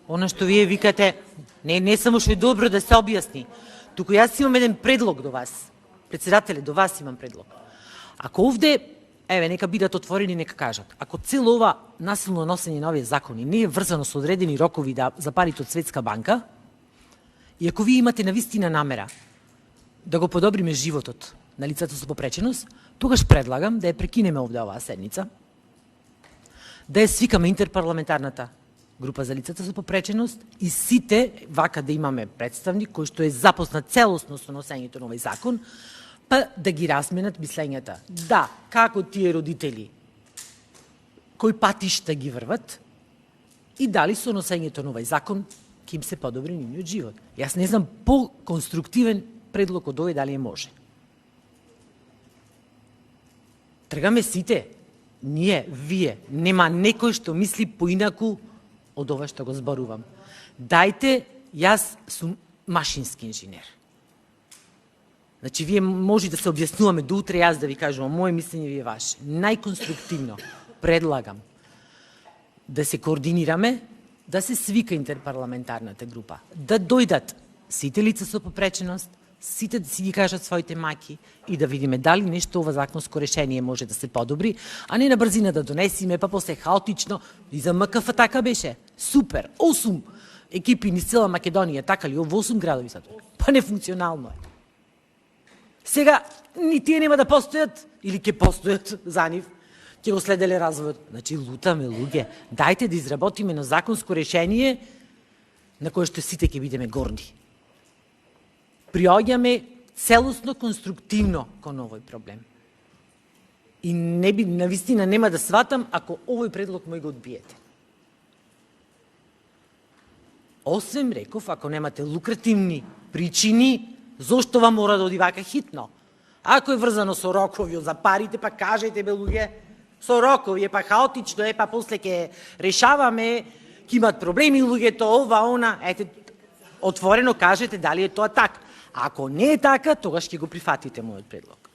Она што вие викате, не само што е добро да се објасни, туку јас имам еден предлог до вас. Председателе, до вас имам предлог. Ако овде, нека бидат отворени, нека кажат, ако цело ова насилно носење на овие закони не е врзано со одредени рокови за парите од Светска банка, и ако вие имате навистина намера да го подобриме животот на лицата со попреченост, тогаш предлагам да ја прекинеме овде оваа седница, да ја свикаме интерпарламентарната група за лицата со попреченост и сите, вака да имаме представник кој што е запознат целосно со носењето на овој закон, па да ги разменат мислењата. Да, како тие родители, кои патишта ги врват и дали со носењето на овој закон ќе им се подобри нивниот живот. Јас не знам по-конструктивен предлог од овој дали е може. Тргаме сите, ние, вие, нема некој што мисли поинаку од ова што го зборувам. Дајте, јас сум машински инженер. Значи, вие може да се објаснуваме до утре, јас да ви кажувам моje мислење, вие ваше. Најконструктивно предлагам да се координираме, да се свика интерпарламентарната група, да дојдат сите лица со попреченост, сите да си ги кажат своите маки и да видиме дали нешто ова законско решение може да се подобри, а не на брзина да донесиме, па после хаотично. И за МКФ така беше. Супер, 8 екипи низ цела Македонија, така ли, во 8 градови сад. Па нефункционално е. Сега, ни тие нема да постојат, или ќе постојат за нив, ќе го следеле развојот. Значи, лутаме, луѓе. Дајте да изработиме на законско решение на кое што сите ќе бидеме горди. Приоѓаме целосно конструктивно кон овој проблем. И навистина нема да сватам ако овој предлог мој го одбиете. Освен, реков, ако немате лукративни причини, зошто вам мора да оди вака хитно? Ако е врзано со рокови за парите, па кажете, бе, луѓе, со рокови, па хаотично е, па после ќе решаваме, ќе имат проблеми луѓето, ова, она, ете, отворено кажете дали е тоа така. Ако не е така, тогаш ќе го прифатите мојот предлог.